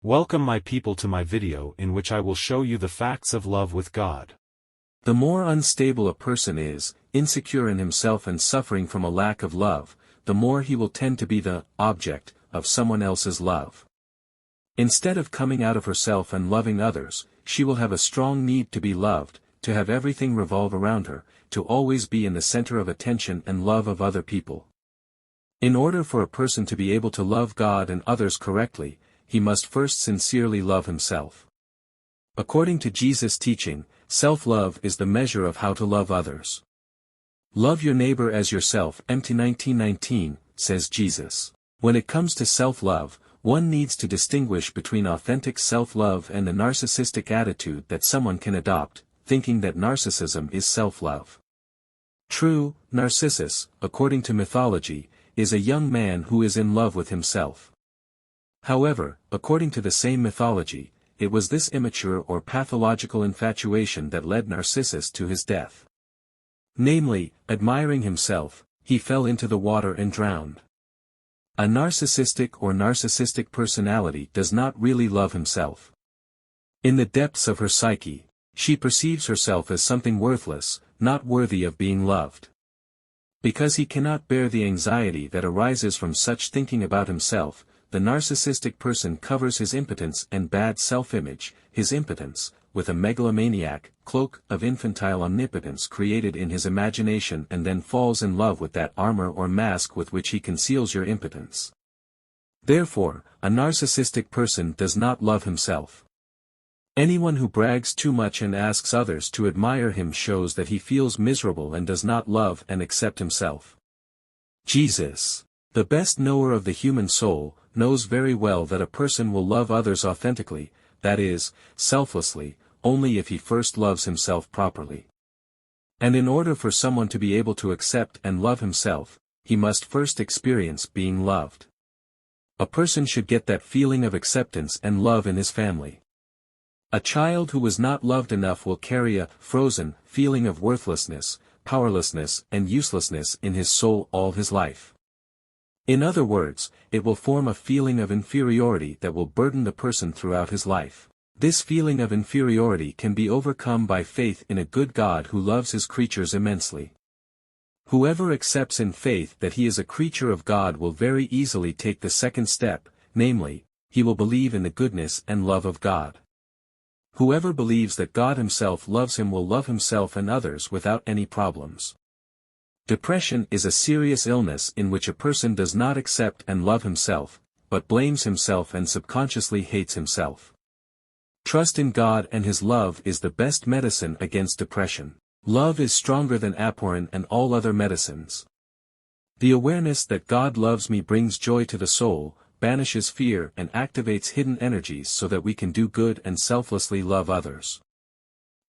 Welcome my people to my video in which I will show you the facts of love with God. The more unstable a person is, insecure in himself and suffering from a lack of love, the more he will tend to be the object of someone else's love. Instead of coming out of herself and loving others, she will have a strong need to be loved, to have everything revolve around her, to always be in the center of attention and love of other people. In order for a person to be able to love God and others correctly, he must first sincerely love himself. According to Jesus' teaching, self-love is the measure of how to love others. Love your neighbor as yourself. Matthew 19:19, says Jesus. When it comes to self-love, one needs to distinguish between authentic self-love and the narcissistic attitude that someone can adopt, thinking that narcissism is self-love. True, Narcissus, according to mythology, is a young man who is in love with himself. However, according to the same mythology, it was this immature or pathological infatuation that led Narcissus to his death. Namely, admiring himself, he fell into the water and drowned. A narcissistic personality does not really love himself. In the depths of her psyche, she perceives herself as something worthless, not worthy of being loved. Because he cannot bear the anxiety that arises from such thinking about himself, the narcissistic person covers his impotence and bad self-image, his impotence, with a megalomaniac cloak of infantile omnipotence created in his imagination and then falls in love with that armor or mask with which he conceals your impotence. Therefore, a narcissistic person does not love himself. Anyone who brags too much and asks others to admire him shows that he feels miserable and does not love and accept himself. Jesus, the best knower of the human soul, knows very well that a person will love others authentically, that is, selflessly, only if he first loves himself properly. And in order for someone to be able to accept and love himself, he must first experience being loved. A person should get that feeling of acceptance and love in his family. A child who was not loved enough will carry a frozen feeling of worthlessness, powerlessness and uselessness in his soul all his life. In other words, it will form a feeling of inferiority that will burden the person throughout his life. This feeling of inferiority can be overcome by faith in a good God who loves his creatures immensely. Whoever accepts in faith that he is a creature of God will very easily take the second step, namely, he will believe in the goodness and love of God. Whoever believes that God himself loves him will love himself and others without any problems. Depression is a serious illness in which a person does not accept and love himself, but blames himself and subconsciously hates himself. Trust in God and His love is the best medicine against depression. Love is stronger than aspirin and all other medicines. The awareness that God loves me brings joy to the soul, banishes fear and activates hidden energies so that we can do good and selflessly love others.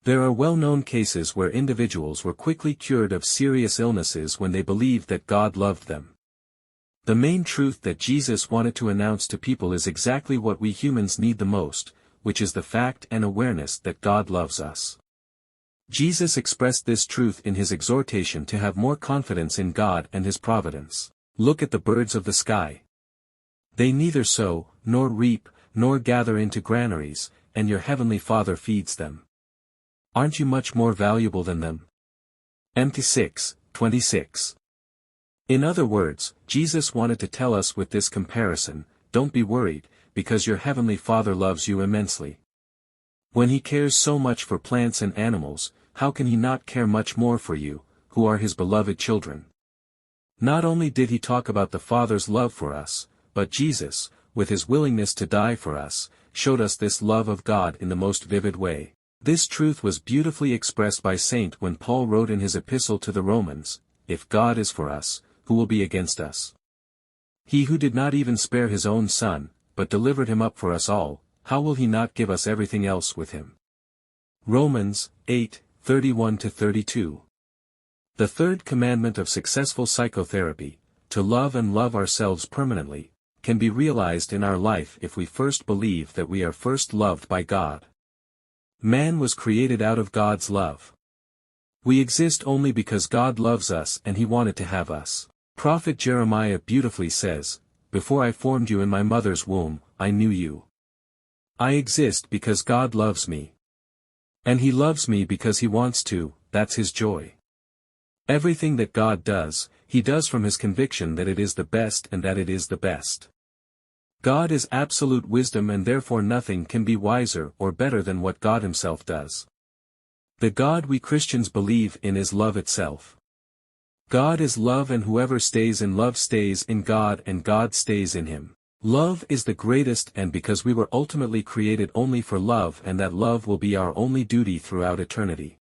There are well-known cases where individuals were quickly cured of serious illnesses when they believed that God loved them. The main truth that Jesus wanted to announce to people is exactly what we humans need the most, which is the fact and awareness that God loves us. Jesus expressed this truth in his exhortation to have more confidence in God and His providence. Look at the birds of the sky. They neither sow, nor reap, nor gather into granaries, and your heavenly Father feeds them. Aren't you much more valuable than them? Matthew 6:26. In other words, Jesus wanted to tell us with this comparison, don't be worried, because your heavenly Father loves you immensely. When He cares so much for plants and animals, how can He not care much more for you, who are His beloved children? Not only did He talk about the Father's love for us, but Jesus, with His willingness to die for us, showed us this love of God in the most vivid way. This truth was beautifully expressed by Saint when Paul wrote in his epistle to the Romans, "If God is for us, who will be against us? He who did not even spare His own Son, but delivered Him up for us all, how will He not give us everything else with Him?" Romans 8:31-32. The third commandment of successful psychotherapy, to love and love ourselves permanently, can be realized in our life if we first believe that we are first loved by God. Man was created out of God's love. We exist only because God loves us and He wanted to have us. Prophet Jeremiah beautifully says, "Before I formed you in my mother's womb, I knew you." I exist because God loves me. And He loves me because He wants to, that's His joy. Everything that God does, He does from His conviction that it is the best and that it is the best. God is absolute wisdom and therefore nothing can be wiser or better than what God Himself does. The God we Christians believe in is love itself. God is love and whoever stays in love stays in God and God stays in him. Love is the greatest and because we were ultimately created only for love and that love will be our only duty throughout eternity.